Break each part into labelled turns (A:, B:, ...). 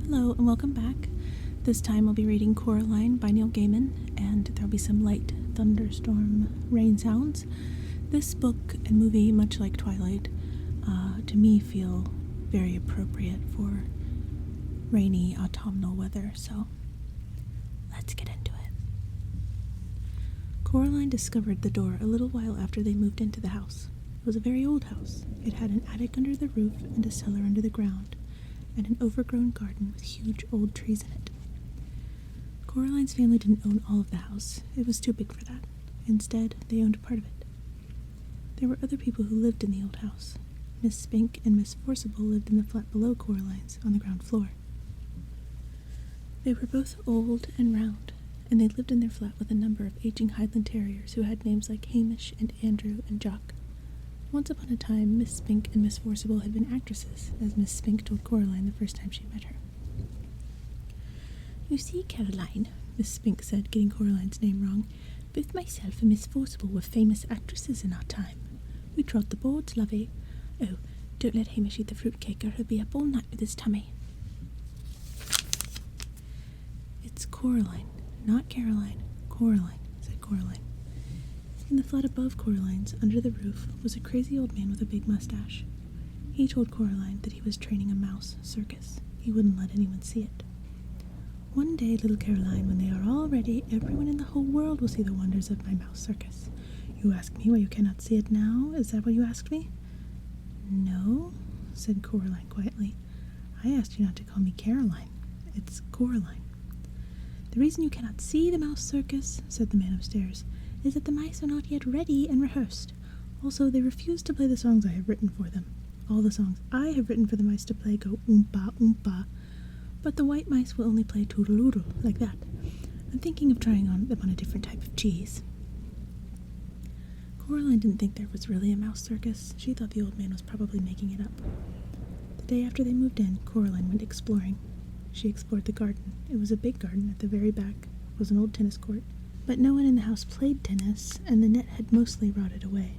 A: Hello and welcome back. This time I'll be reading Coraline by Neil Gaiman, and there'll be some light thunderstorm rain sounds. This book and movie, much like Twilight, to me feel very appropriate for rainy autumnal weather, so let's get into it. Coraline discovered the door a little while after they moved into the house. It was a very old house. It had an attic under the roof and a cellar under the ground, and an overgrown garden with huge old trees in it. Coraline's family didn't own all of the house. It was too big for that. Instead, they owned part of it. There were other people who lived in the old house. Miss Spink and Miss Forcible lived in the flat below Coraline's, on the ground floor. They were both old and round, and they lived in their flat with a number of aging Highland terriers who had names like Hamish and Andrew and Jock. Once upon a time, Miss Spink and Miss Forcible had been actresses, as Miss Spink told Coraline the first time she met her. "You see, Caroline," Miss Spink said, getting Coraline's name wrong, "both myself and Miss Forcible were famous actresses in our time. We trod the boards, lovey. Oh, don't let Hamish eat the fruitcake or he'll be up all night with his tummy." "It's Coraline, not Caroline. Coraline," said Coraline. In the flat above Coraline's, under the roof, was a crazy old man with a big mustache. He told Coraline that he was training a mouse circus. He wouldn't let anyone see it. "One day, little Caroline, when they are all ready, everyone in the whole world will see the wonders of my mouse circus. You ask me why you cannot see it now? Is that what you asked me?" "No," said Coraline quietly. "I asked you not to call me Caroline. It's Coraline." "The reason you cannot see the mouse circus," said the man upstairs, "is that the mice are not yet ready and rehearsed. Also, they refuse to play the songs I have written for them. All the songs I have written for the mice to play go oompa oompa, but the white mice will only play toodle-oodle, like that. I'm thinking of trying them on a different type of cheese." Coraline didn't think there was really a mouse circus. She thought the old man was probably making it up. The day after they moved in, Coraline went exploring. She explored the garden. It was a big garden. At the very back was an old tennis court. But no one in the house played tennis, and the net had mostly rotted away.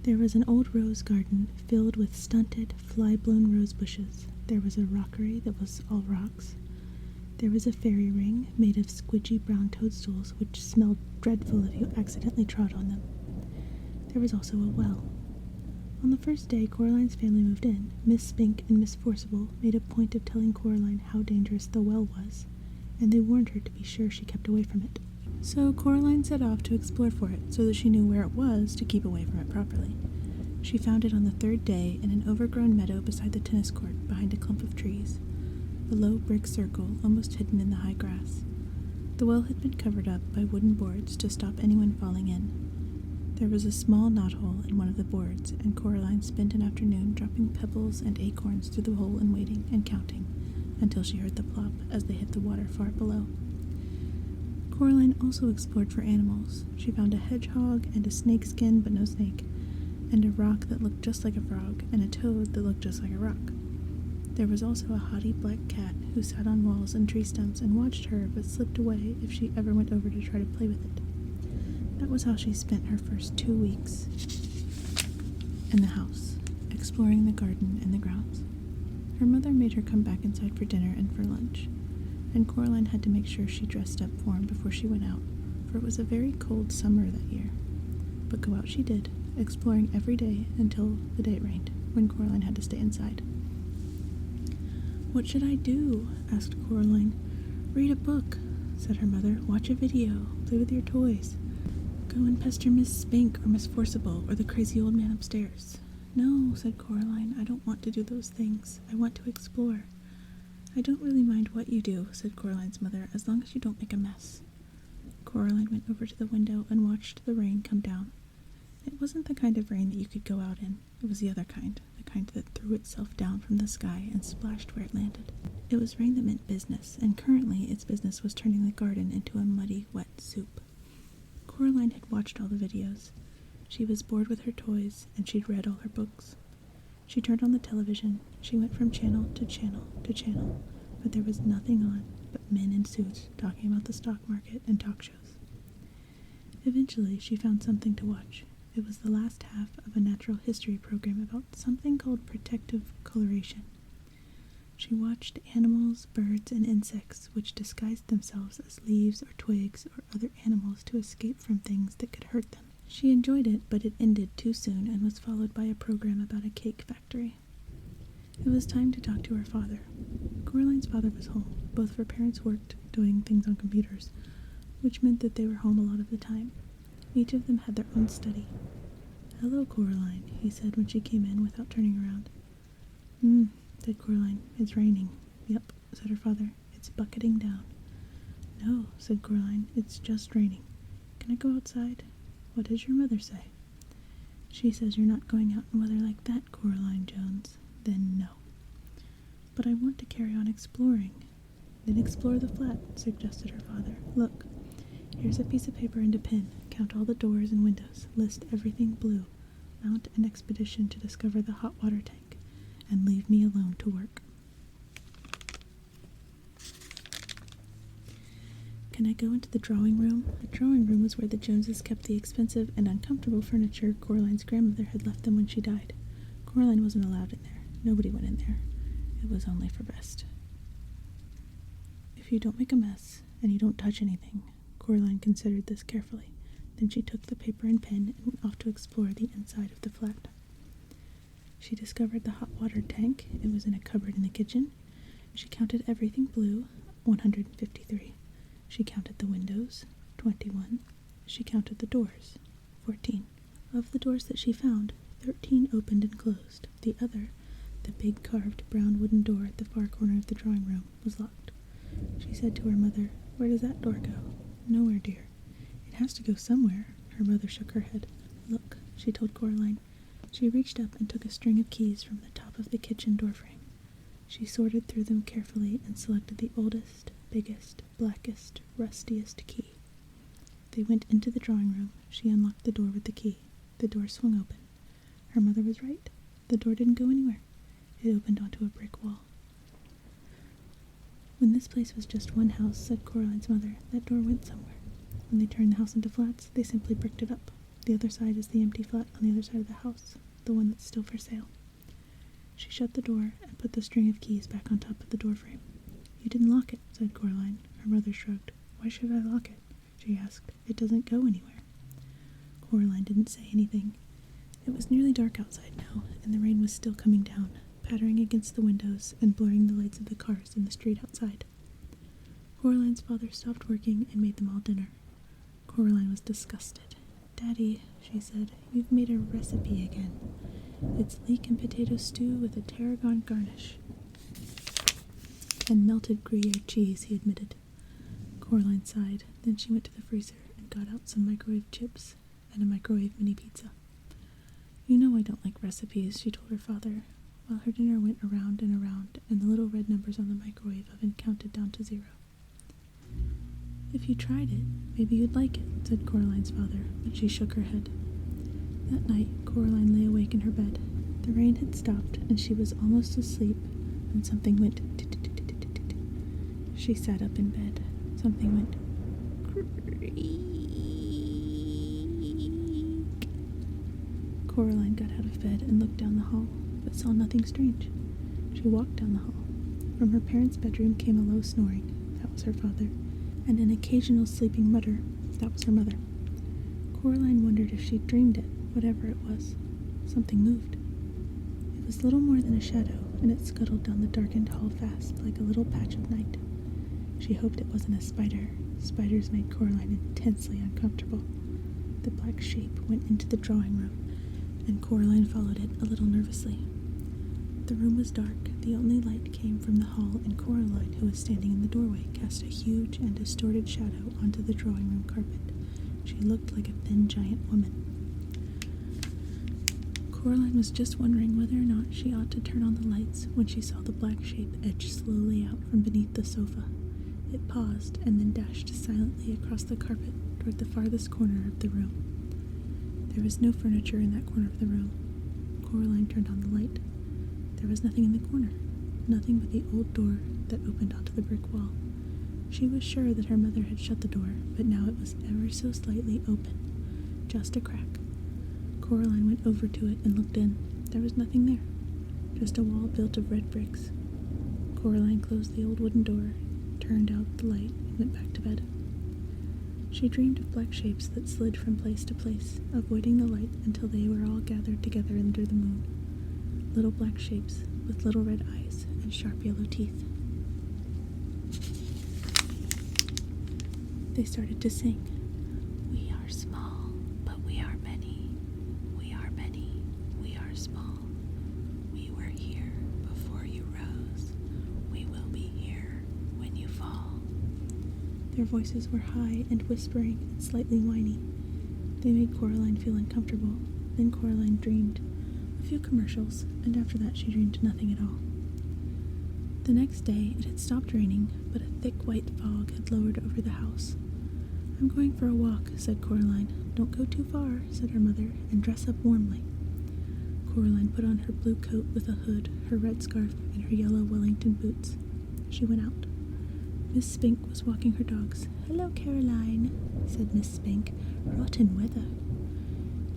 A: There was an old rose garden filled with stunted, fly-blown rose bushes. There was a rockery that was all rocks. There was a fairy ring made of squidgy brown toadstools which smelled dreadful if you accidentally trod on them. There was also a well. On the first day Coraline's family moved in, Miss Spink and Miss Forcible made a point of telling Coraline how dangerous the well was, and they warned her to be sure she kept away from it. So Coraline set off to explore for it, so that she knew where it was to keep away from it properly. She found it on the third day in an overgrown meadow beside the tennis court, behind a clump of trees, a low brick circle almost hidden in the high grass. The well had been covered up by wooden boards to stop anyone falling in. There was a small knothole in one of the boards, and Coraline spent an afternoon dropping pebbles and acorns through the hole and waiting and counting, until she heard the plop as they hit the water far below. Coraline also explored for animals. She found a hedgehog and a snakeskin, but no snake, and a rock that looked just like a frog, and a toad that looked just like a rock. There was also a haughty black cat who sat on walls and tree stumps and watched her but slipped away if she ever went over to try to play with it. That was how she spent her first 2 weeks in the house, exploring the garden and the grounds. Her mother made her come back inside for dinner and for lunch, and Coraline had to make sure she dressed up warm before she went out, for it was a very cold summer that year. But go out she did, exploring every day until the day it rained, when Coraline had to stay inside. "What should I do?" asked Coraline. "Read a book," said her mother. "Watch a video. Play with your toys. Go and pester Miss Spink or Miss Forcible or the crazy old man upstairs." "No," said Coraline. "I don't want to do those things. I want to explore." "I don't really mind what you do," said Coraline's mother, "as long as you don't make a mess." Coraline went over to the window and watched the rain come down. It wasn't the kind of rain that you could go out in. It was the other kind, the kind that threw itself down from the sky and splashed where it landed. It was rain that meant business, and currently its business was turning the garden into a muddy, wet soup. Coraline had watched all the videos. She was bored with her toys, and she'd read all her books. She turned on the television. She went from channel to channel to channel, but there was nothing on but men in suits talking about the stock market and talk shows. Eventually, she found something to watch. It was the last half of a natural history program about something called protective coloration. She watched animals, birds, and insects which disguised themselves as leaves or twigs or other animals to escape from things that could hurt them. She enjoyed it, but it ended too soon and was followed by a program about a cake factory. It was time to talk to her father. Coraline's father was home. Both of her parents worked doing things on computers, which meant that they were home a lot of the time. Each of them had their own study. "Hello, Coraline," he said when she came in without turning around. Said Coraline. "It's raining." "Yep," said her father. "It's bucketing down." "No," said Coraline. "It's just raining. Can I go outside?" "What does your mother say?" "She says you're not going out in weather like that, Coraline Jones." "Then no." "But I want to carry on exploring." "Then explore the flat," suggested her father. "Look, here's a piece of paper and a pen. Count all the doors and windows. List everything blue. Mount an expedition to discover the hot water tank. And leave me alone to work." "Can I go into the drawing room?" The drawing room was where the Joneses kept the expensive and uncomfortable furniture Coraline's grandmother had left them when she died. Coraline wasn't allowed in there. Nobody went in there. It was only for best. "If you don't make a mess, and you don't touch anything." Coraline considered this carefully. Then she took the paper and pen and went off to explore the inside of the flat. She discovered the hot water tank. It was in a cupboard in the kitchen. She counted everything blue, 153. She counted the windows, 21. She counted the doors, 14. Of the doors that she found, 13 opened and closed. The other, the big carved brown wooden door at the far corner of the drawing room, was locked. She said to her mother, "Where does that door go?" "Nowhere, dear." "It has to go somewhere." Her mother shook her head. "Look," she told Coraline. She reached up and took a string of keys from the top of the kitchen doorframe. She sorted through them carefully and selected the oldest, biggest, blackest, rustiest key. They went into the drawing room. She unlocked the door with the key. The door swung open. Her mother was right. The door didn't go anywhere. It opened onto a brick wall. "When this place was just one house," said Coraline's mother, "that door went somewhere. When they turned the house into flats, they simply bricked it up. The other side is the empty flat on the other side of the house, the one that's still for sale." She shut the door and put the string of keys back on top of the doorframe. "You didn't lock it," said Coraline. Her mother shrugged. "Why should I lock it?" she asked. "It doesn't go anywhere." Coraline didn't say anything. It was nearly dark outside now, and the rain was still coming down, pattering against the windows and blurring the lights of the cars in the street outside. Coraline's father stopped working and made them all dinner. Coraline was disgusted. "Daddy," she said, "you've made a recipe again. It's leek and potato stew with a tarragon garnish." "And melted Gruyere cheese," he admitted. Coraline sighed. Then she went to the freezer and got out some microwave chips and a microwave mini pizza. "You know I don't like recipes," she told her father, while her dinner went around and around, and the little red numbers on the microwave oven counted down to 0. "If you tried it, maybe you'd like it," said Coraline's father, but she shook her head. That night, Coraline lay awake in her bed. The rain had stopped, and she was almost asleep when something went tit-tit-tit-tit-tit. She sat up in bed. Something went creak. Coraline got out of bed and looked down the hall, but saw nothing strange. She walked down the hall. From her parents' bedroom came a low snoring. That was her father. And an occasional sleeping mutter. That was her mother. Coraline wondered if she'd dreamed it, whatever it was. Something moved. It was little more than a shadow, and it scuttled down the darkened hall fast, like a little patch of night. She hoped it wasn't a spider. Spiders made Coraline intensely uncomfortable. The black shape went into the drawing room, and Coraline followed it a little nervously. The room was dark. The only light came from the hall, and Coraline, who was standing in the doorway, cast a huge and distorted shadow onto the drawing room carpet. She looked like a thin, giant woman. Coraline was just wondering whether or not she ought to turn on the lights when she saw the black shape edge slowly out from beneath the sofa. It paused and then dashed silently across the carpet toward the farthest corner of the room. There was no furniture in that corner of the room. Coraline turned on the light. There was nothing in the corner, nothing but the old door that opened onto the brick wall. She was sure that her mother had shut the door, but now it was ever so slightly open, just a crack. Coraline went over to it and looked in. There was nothing there, just a wall built of red bricks. Coraline closed the old wooden door, turned out the light, and went back to bed. She dreamed of black shapes that slid from place to place, avoiding the light until they were all gathered together under the moon. Little black shapes with little red eyes and sharp yellow teeth. They started to sing. We are small, but we are many. We are many, we are small. We were here before you rose. We will be here when you fall. Their voices were high and whispering and slightly whiny. They made Coraline feel uncomfortable. Then Coraline dreamed a few commercials, and after that she dreamed nothing at all. The next day it had stopped raining, but a thick white fog had lowered over the house. I'm going for a walk, said Coraline. Don't go too far, said her mother, and dress up warmly. Coraline put on her blue coat with a hood, her red scarf, and her yellow Wellington boots. She went out. Miss Spink was walking her dogs. Hello, Caroline, said Miss Spink. Rotten weather.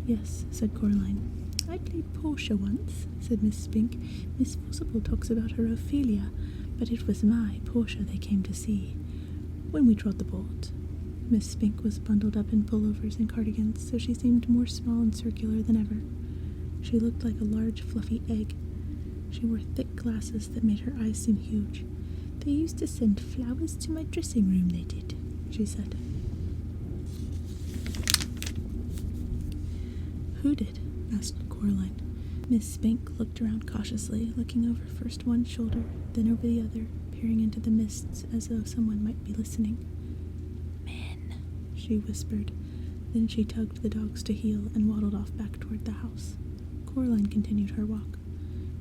A: Yes, said Coraline. I played Portia once, said Miss Spink. Miss Forcible talks about her Ophelia, but it was my Portia they came to see when we trod the board. Miss Spink was bundled up in pullovers and cardigans, so she seemed more small and circular than ever. She looked like a large, fluffy egg. She wore thick glasses that made her eyes seem huge. They used to send flowers to my dressing room, they did, she said. Who did? Asked Coraline. Miss Spink looked around cautiously, looking over first one shoulder, then over the other, peering into the mists as though someone might be listening. Men, she whispered. Then she tugged the dogs to heel and waddled off back toward the house. Coraline continued her walk.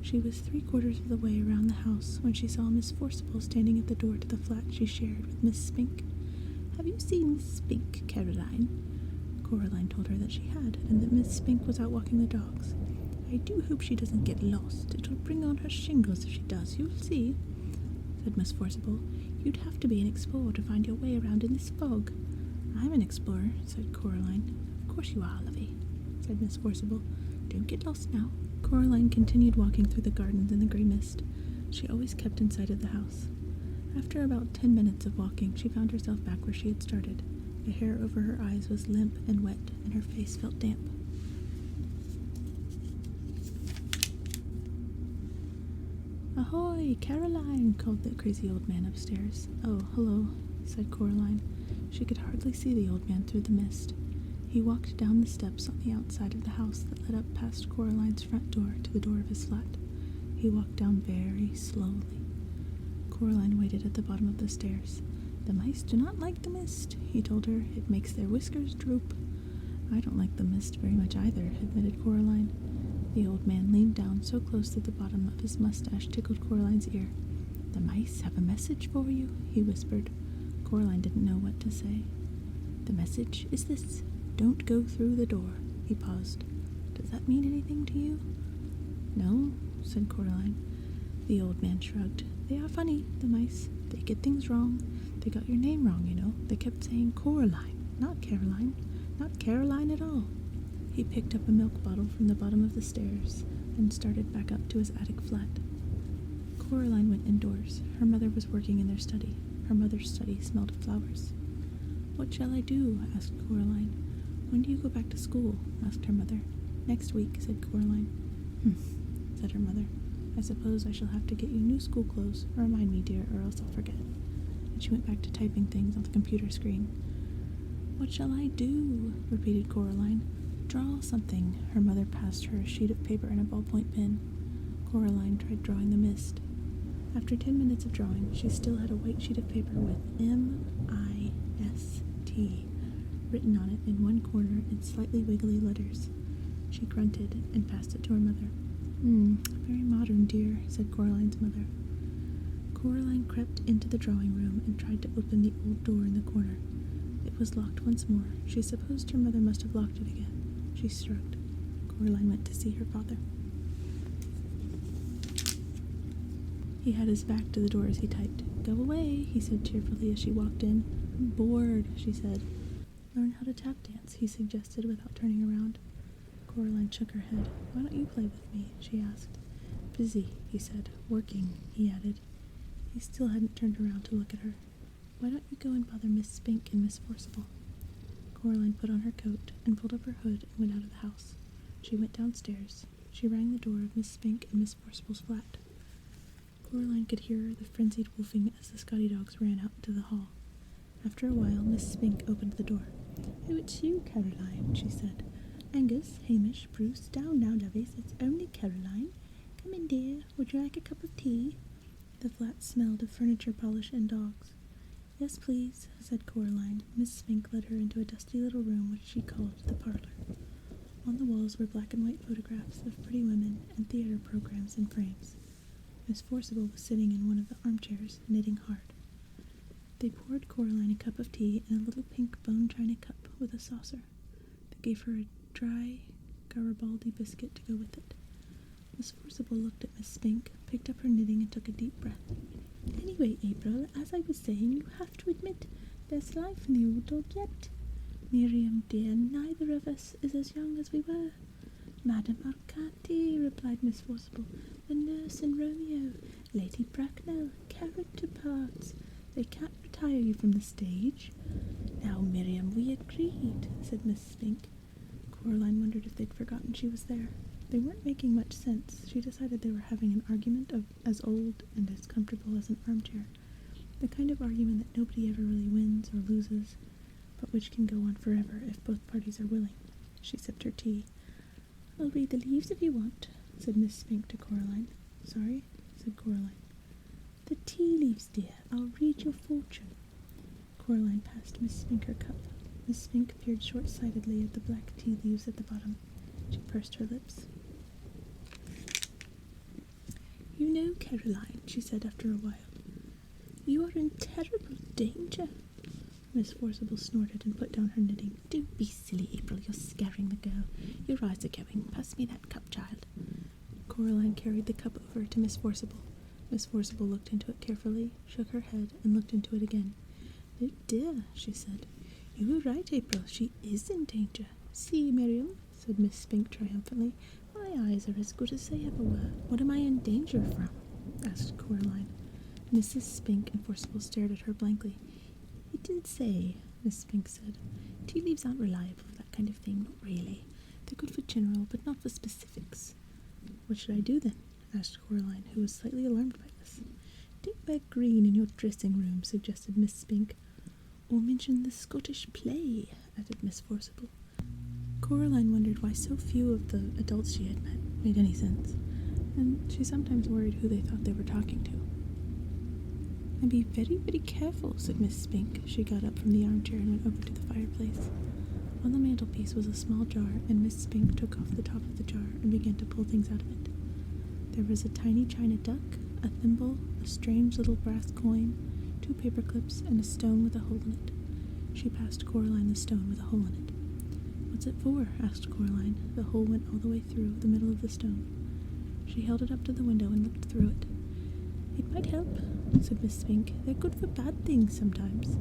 A: She was 3/4 of the way around the house when she saw Miss Forcible standing at the door to the flat she shared with Miss Spink. Have you seen Miss Spink, Caroline? Coraline told her that she had, and that Miss Spink was out walking the dogs. I do hope she doesn't get lost. It'll bring on her shingles if she does, you'll see, said Miss Forcible. You'd have to be an explorer to find your way around in this fog. I'm an explorer, said Coraline. Of course you are, lovey, said Miss Forcible. Don't get lost now. Coraline continued walking through the gardens in the grey mist. She always kept in sight of the house. After about 10 minutes of walking, she found herself back where she had started. The hair over her eyes was limp and wet, and her face felt damp. Ahoy, Caroline, called the crazy old man upstairs. Oh, hello, said Coraline. She could hardly see the old man through the mist. He walked down the steps on the outside of the house that led up past Coraline's front door to the door of his flat. He walked down very slowly. Coraline waited at the bottom of the stairs. The mice do not like the mist, he told her. It makes their whiskers droop. I don't like the mist very much either, admitted Coraline. The old man leaned down so close that the bottom of his mustache tickled Coraline's ear. The mice have a message for you, he whispered. Coraline didn't know what to say. The message is this. Don't go through the door. He paused. Does that mean anything to you? No, said Coraline. The old man shrugged. They are funny, the mice. They get things wrong. They got your name wrong, you know. They kept saying Coraline, not Caroline. Not Caroline at all. He picked up a milk bottle from the bottom of the stairs and started back up to his attic flat. Coraline went indoors. Her mother was working in their study. Her mother's study smelled of flowers. What shall I do? Asked Coraline. When do you go back to school? Asked her mother. Next week, said Coraline. Said her mother. I suppose I shall have to get you new school clothes. Remind me, dear, or else I'll forget. And she went back to typing things on the computer screen. What shall I do? Repeated Coraline. Draw something. Her mother passed her a sheet of paper and a ballpoint pen. Coraline tried drawing the mist. After 10 minutes of drawing, she still had a white sheet of paper with M-I-S-T written on it in one corner in slightly wiggly letters. She grunted and passed it to her mother. Very modern, dear, said Coraline's mother. Coraline crept into the drawing room and tried to open the old door in the corner. It was locked once more. She supposed her mother must have locked it again. She shrugged. Coraline went to see her father. He had his back to the door as he typed. Go away, he said cheerfully as she walked in. I'm bored, she said. Learn how to tap dance, he suggested without turning around. Coraline shook her head. Why don't you play with me? She asked. Busy, he said. Working, he added. He still hadn't turned around to look at her. "Why don't you go and bother Miss Spink and Miss Forcible?" Coraline put on her coat and pulled up her hood and went out of the house. She went downstairs. She rang the door of Miss Spink and Miss Forcible's flat. Coraline could hear the frenzied wolfing as the Scotty dogs ran out into the hall. After a while, Miss Spink opened the door. "Oh, it's you, Caroline," she said. "Angus, Hamish, Bruce, down now, lovies. It's only Caroline. Come in, dear. Would you like a cup of tea?" The flat smelled of furniture polish and dogs. "Yes, please," said Coraline. Miss Spink led her into a dusty little room which she called the parlor. On the walls were black and white photographs of pretty women and theater programs in frames. Miss Forcible was sitting in one of the armchairs, knitting hard. They poured Coraline a cup of tea in a little pink bone china cup with a saucer. They gave her a dry Garibaldi biscuit to go with it. Miss Forcible looked at Miss Spink, picked up her knitting, and took a deep breath. "Anyway, April, as I was saying, you have to admit there's life in the old dog yet. Miriam, dear, neither of us is as young as we were." "Madame Arcati," replied Miss Forcible, "the nurse in Romeo, Lady Bracknell, character parts. They can't retire you from the stage." "Now, Miriam, we agreed," said Miss Spink. Coraline wondered if they'd forgotten she was there. They weren't making much sense. She decided they were having an argument of as old and as comfortable as an armchair. The kind of argument that nobody ever really wins or loses, but which can go on forever if both parties are willing. She sipped her tea. "I'll read the leaves if you want," said Miss Spink to Coraline. "Sorry?" said Coraline. "The tea leaves, dear. I'll read your fortune." Coraline passed Miss Spink her cup. Miss Spink peered short-sightedly at the black tea leaves at the bottom. She pursed her lips. "You know, Caroline," she said after a while, "you are in terrible danger." Miss Forcible snorted and put down her knitting. "Don't be silly, April. You're scaring the girl. Your eyes are going. Pass me that cup, child." Coraline carried the cup over to Miss Forcible. Miss Forcible looked into it carefully, shook her head, and looked into it again. "Oh dear," she said. "You were right, April. She is in danger. See, Miriam," said Miss Spink triumphantly. "My eyes are as good as they ever were." "What am I in danger from?" asked Coraline. Mrs. Spink and Forcible stared at her blankly. "It didn't say," Miss Spink said. "Tea leaves aren't reliable for that kind of thing, not really. They're good for general, but not for specifics." "What should I do, then?" asked Coraline, who was slightly alarmed by this. "Don't wear green in your dressing room," suggested Miss Spink. "Or mention the Scottish play," added Miss Forcible. Coraline wondered why so few of the adults she had met made any sense, and she sometimes worried who they thought they were talking to. "And be very, very careful," said Miss Spink. She got up from the armchair and went over to the fireplace. On the mantelpiece was a small jar, and Miss Spink took off the top of the jar and began to pull things out of it. There was a tiny china duck, a thimble, a strange little brass coin, 2 paper clips, and a stone with a hole in it. She passed Coraline the stone with a hole in it. "What's it for?" asked Coraline. The hole went all the way through the middle of the stone. She held it up to the window and looked through it. "It might help," said Miss Spink. "They're good for bad things sometimes."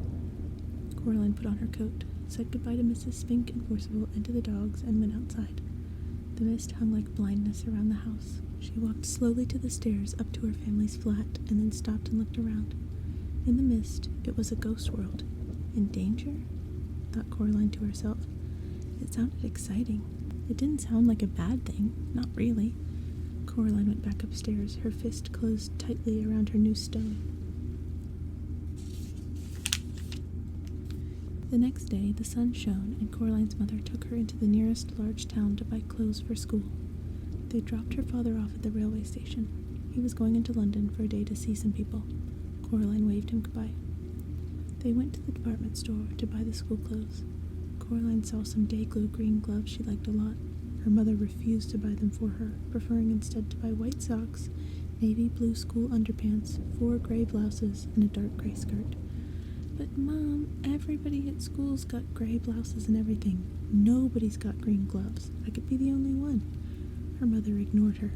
A: Coraline put on her coat, said goodbye to Mrs. Spink and Forcible and to the dogs, and went outside. The mist hung like blindness around the house. She walked slowly to the stairs up to her family's flat, and then stopped and looked around. In the mist, it was a ghost world. In danger? Thought Coraline to herself. It sounded exciting. It didn't sound like a bad thing. Not really. Coraline went back upstairs, her fist closed tightly around her new stone. The next day, the sun shone, and Coraline's mother took her into the nearest large town to buy clothes for school. They dropped her father off at the railway station. He was going into London for a day to see some people. Coraline waved him goodbye. They went to the department store to buy the school clothes. Coraline saw some day-glow green gloves she liked a lot. Her mother refused to buy them for her, preferring instead to buy white socks, navy blue school underpants, 4 gray blouses, and a dark gray skirt. "But, Mom, everybody at school's got gray blouses and everything. Nobody's got green gloves. I could be the only one." Her mother ignored her.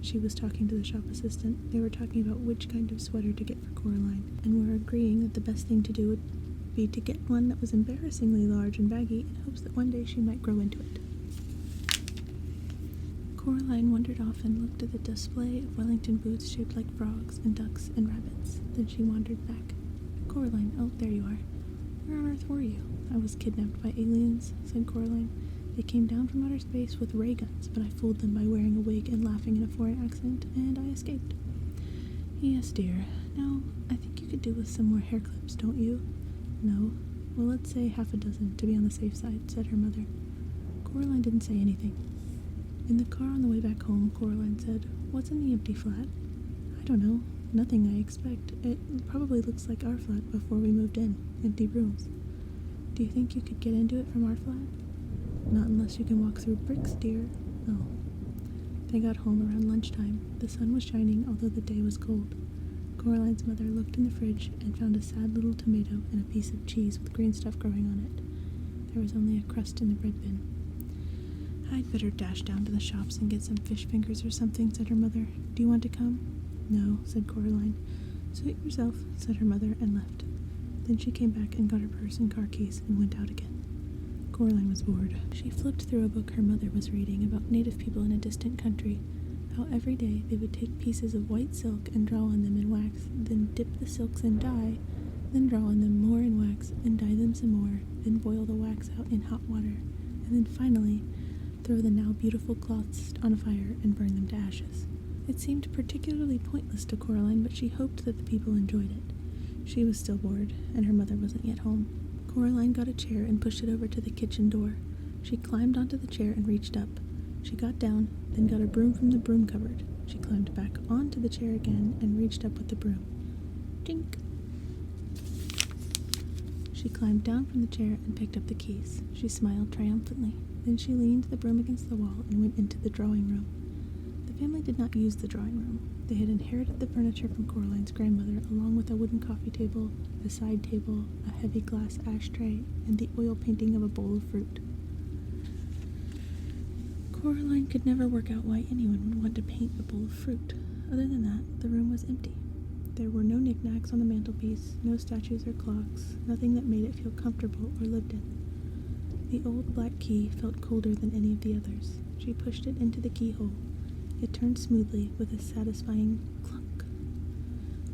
A: She was talking to the shop assistant. They were talking about which kind of sweater to get for Coraline, and were agreeing that the best thing to do would be to get one that was embarrassingly large and baggy in hopes that one day she might grow into it. Coraline wandered off and looked at the display of Wellington boots shaped like frogs and ducks and rabbits. Then she wandered back. Coraline, oh, there you are. Where on earth were you? I was kidnapped by aliens, said Coraline. They came down from outer space with ray guns, but I fooled them by wearing a wig and laughing in a foreign accent, and I escaped. Yes, dear. Now, I think you could do with some more hair clips, don't you? No. Well, let's say half a dozen, to be on the safe side, said her mother. Coraline didn't say anything. In the car on the way back home, Coraline said, What's in the empty flat? I don't know. Nothing, I expect. It probably looks like our flat before we moved in. Empty rooms. Do you think you could get into it from our flat? Not unless you can walk through bricks, dear. Oh. They got home around lunchtime. The sun was shining, although the day was cold. Coraline's mother looked in the fridge and found a sad little tomato and a piece of cheese with green stuff growing on it. There was only a crust in the bread bin. I'd better dash down to the shops and get some fish fingers or something, said her mother. Do you want to come? No, said Coraline. Suit yourself, said her mother, and left. Then she came back and got her purse and car keys and went out again. Coraline was bored. She flipped through a book her mother was reading about native people in a distant country, how every day they would take pieces of white silk and draw on them in wax, then dip the silks in dye, then draw on them more in wax and dye them some more, then boil the wax out in hot water, and then finally throw the now beautiful cloths on a fire and burn them to ashes. It seemed particularly pointless to Coraline, but she hoped that the people enjoyed it. She was still bored, and her mother wasn't yet home. Coraline got a chair and pushed it over to the kitchen door. She climbed onto the chair and reached up. She got down, then got a broom from the broom cupboard. She climbed back onto the chair again and reached up with the broom. Dink! She climbed down from the chair and picked up the keys. She smiled triumphantly. Then she leaned the broom against the wall and went into the drawing room. The family did not use the drawing room. They had inherited the furniture from Coraline's grandmother, along with a wooden coffee table, a side table, a heavy glass ashtray, and the oil painting of a bowl of fruit. Coraline could never work out why anyone would want to paint a bowl of fruit. Other than that, the room was empty. There were no knickknacks on the mantelpiece, no statues or clocks, nothing that made it feel comfortable or lived in. The old black key felt colder than any of the others. She pushed it into the keyhole. It turned smoothly with a satisfying clunk.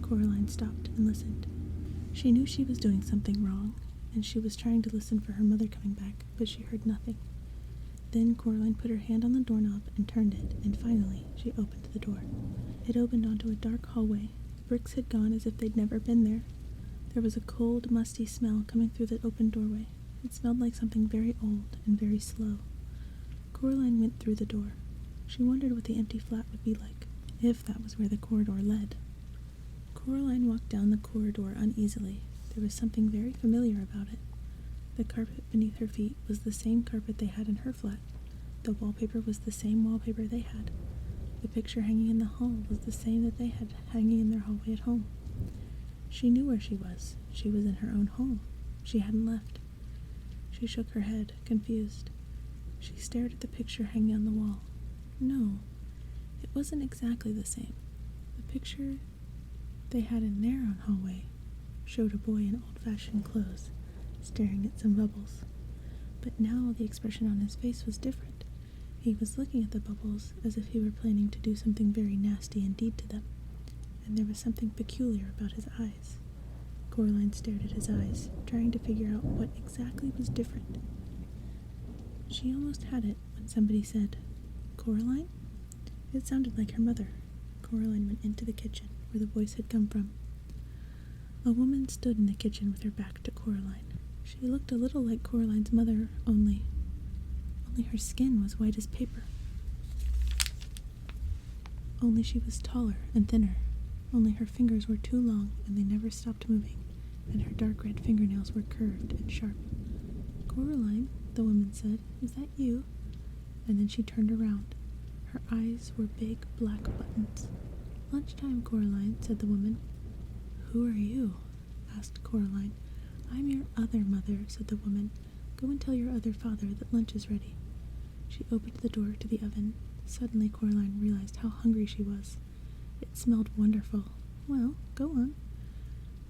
A: Coraline stopped and listened. She knew she was doing something wrong, and she was trying to listen for her mother coming back, but she heard nothing. Then Coraline put her hand on the doorknob and turned it, and finally she opened the door. It opened onto a dark hallway. Bricks had gone as if they'd never been there. There was a cold, musty smell coming through the open doorway. It smelled like something very old and very slow. Coraline went through the door. She wondered what the empty flat would be like, if that was where the corridor led. Coraline walked down the corridor uneasily. There was something very familiar about it. The carpet beneath her feet was the same carpet they had in her flat. The wallpaper was the same wallpaper they had. The picture hanging in the hall was the same that they had hanging in their hallway at home. She knew where she was. She was in her own home. She hadn't left. She shook her head, confused. She stared at the picture hanging on the wall. No, it wasn't exactly the same. The picture they had in their own hallway showed a boy in old-fashioned clothes, staring at some bubbles. But now the expression on his face was different. He was looking at the bubbles as if he were planning to do something very nasty indeed to them, and there was something peculiar about his eyes. Coraline stared at his eyes, trying to figure out what exactly was different. She almost had it when somebody said, "Coraline?" It sounded like her mother. Coraline went into the kitchen, where the voice had come from. A woman stood in the kitchen with her back to Coraline. She looked a little like Coraline's mother, only her skin was white as paper. Only she was taller and thinner. Only her fingers were too long, and they never stopped moving, and her dark red fingernails were curved and sharp. "Coraline," the woman said, "is that you?" And then she turned around. Her eyes were big black buttons. "Lunchtime, Coraline," said the woman. "Who are you?" asked Coraline. "I'm your other mother," said the woman. "Go and tell your other father that lunch is ready." She opened the door to the oven. Suddenly Coraline realized how hungry she was. It smelled wonderful. "Well, go on."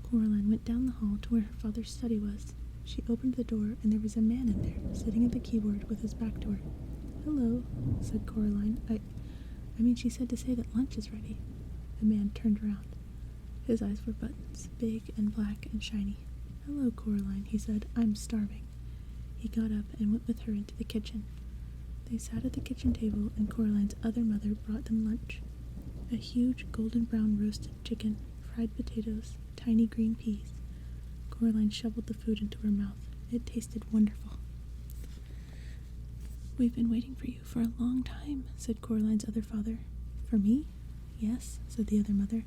A: Coraline went down the hall to where her father's study was. She opened the door, and there was a man in there, sitting at the keyboard with his back to her. "Hello," said Coraline. I mean, she said to say that lunch is ready." The man turned around. His eyes were buttons, big and black and shiny. "Hello, Coraline," he said. "I'm starving." He got up and went with her into the kitchen. They sat at the kitchen table, and Coraline's other mother brought them lunch. A huge golden-brown roasted chicken, fried potatoes, tiny green peas. Coraline shoveled the food into her mouth. It tasted wonderful. "We've been waiting for you for a long time," said Coraline's other father. "For me?" "Yes," said the other mother.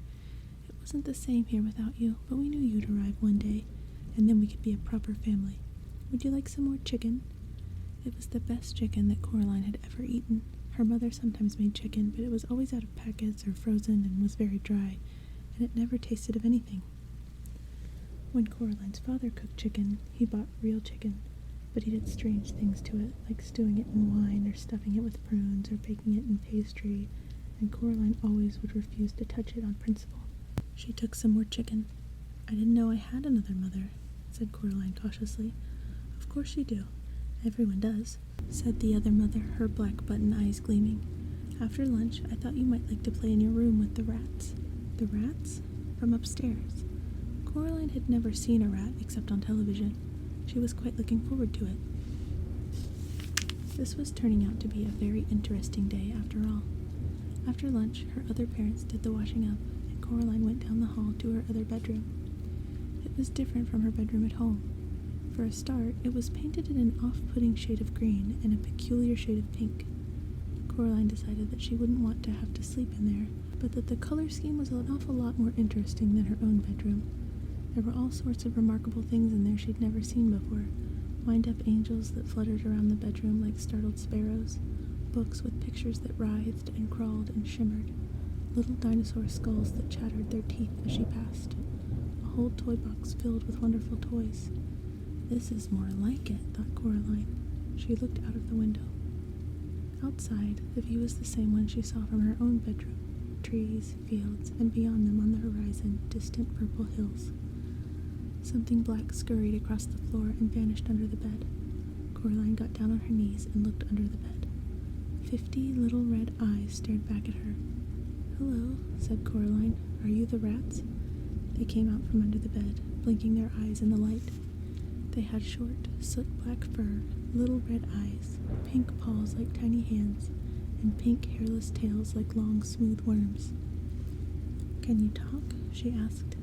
A: "It wasn't the same here without you, but we knew you'd arrive one day, and then we could be a proper family. Would you like some more chicken?" It was the best chicken that Coraline had ever eaten. Her mother sometimes made chicken, but it was always out of packets or frozen and was very dry, and it never tasted of anything. When Coraline's father cooked chicken, he bought real chicken, but he did strange things to it, like stewing it in wine or stuffing it with prunes or baking it in pastry, and Coraline always would refuse to touch it on principle. She took some more chicken. "I didn't know I had another mother," said Coraline cautiously. "Of course you do. Everyone does," said the other mother, her black button eyes gleaming. "After lunch, I thought you might like to play in your room with the rats." "The rats?" "From upstairs." Coraline had never seen a rat except on television. She was quite looking forward to it. This was turning out to be a very interesting day after all. After lunch, her other parents did the washing up, and Coraline went down the hall to her other bedroom. It was different from her bedroom at home. For a start, it was painted in an off-putting shade of green and a peculiar shade of pink. Coraline decided that she wouldn't want to have to sleep in there, but that the color scheme was an awful lot more interesting than her own bedroom. There were all sorts of remarkable things in there she'd never seen before. Wind-up angels that fluttered around the bedroom like startled sparrows, books with pictures that writhed and crawled and shimmered, little dinosaur skulls that chattered their teeth as she passed, a whole toy box filled with wonderful toys. "This is more like it," thought Coraline. She looked out of the window. Outside, the view was the same one she saw from her own bedroom. Trees, fields, and beyond them on the horizon, distant purple hills. Something black scurried across the floor and vanished under the bed. Coraline got down on her knees and looked under the bed. 50 little red eyes stared back at her. "Hello," said Coraline. "Are you the rats?" They came out from under the bed, blinking their eyes in the light. They had short, soot-black fur, little red eyes, pink paws like tiny hands, and pink hairless tails like long, smooth worms. "Can you talk?" she asked.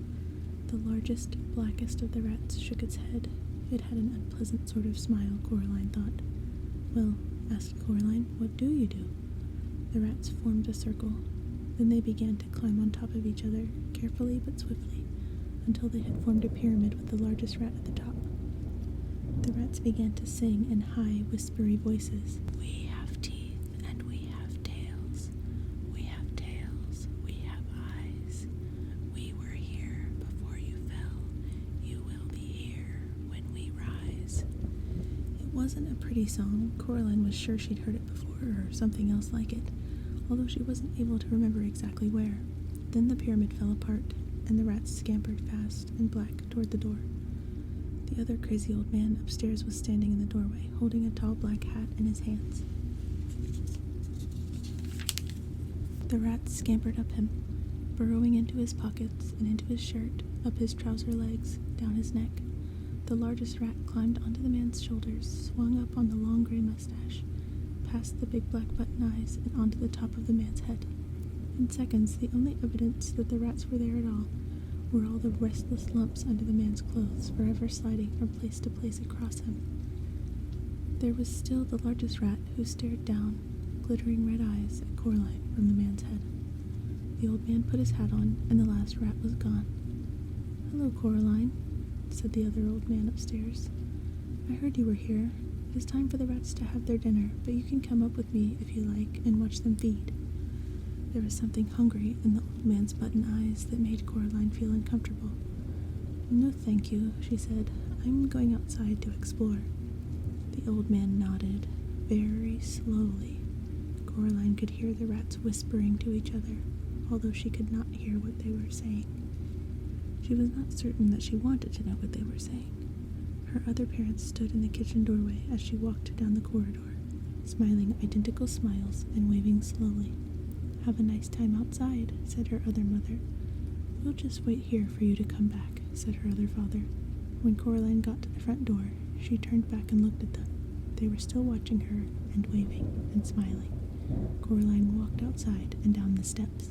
A: The largest, blackest of the rats shook its head. It had an unpleasant sort of smile, Coraline thought. "Well," asked Coraline, "what do you do?" The rats formed a circle. Then they began to climb on top of each other, carefully but swiftly, until they had formed a pyramid with the largest rat at the top. The rats began to sing in high, whispery voices. "We have teeth and we have tails. We have tails, we have eyes. We were here before you fell. You will be here when we rise." It wasn't a pretty song. Coraline was sure she'd heard it before, or something else like it, although she wasn't able to remember exactly where. Then the pyramid fell apart, and the rats scampered fast and black toward the door. The other crazy old man upstairs was standing in the doorway, holding a tall black hat in his hands. The rats scampered up him, burrowing into his pockets and into his shirt, up his trouser legs, down his neck. The largest rat climbed onto the man's shoulders, swung up on the long gray mustache, past the big black button eyes, and onto the top of the man's head. In seconds, the only evidence that the rats were there at all were all the restless lumps under the man's clothes, forever sliding from place to place across him. There was still the largest rat, who stared down, glittering red eyes, at Coraline from the man's head. The old man put his hat on, and the last rat was gone. "Hello, Coraline," said the other old man upstairs. "I heard you were here. It is time for the rats to have their dinner, but you can come up with me, if you like, and watch them feed." There was something hungry in the old man's button eyes that made Coraline feel uncomfortable. "No, thank you," she said. "I'm going outside to explore." The old man nodded, very slowly. Coraline could hear the rats whispering to each other, although she could not hear what they were saying. She was not certain that she wanted to know what they were saying. Her other parents stood in the kitchen doorway as she walked down the corridor. smiling identical smiles and waving slowly. "Have a nice time outside," said her other mother. "We'll just wait here for you to come back," said her other father. When Coraline got to the front door, she turned back and looked at them. They were still watching her and waving and smiling. Coraline walked outside and down the steps.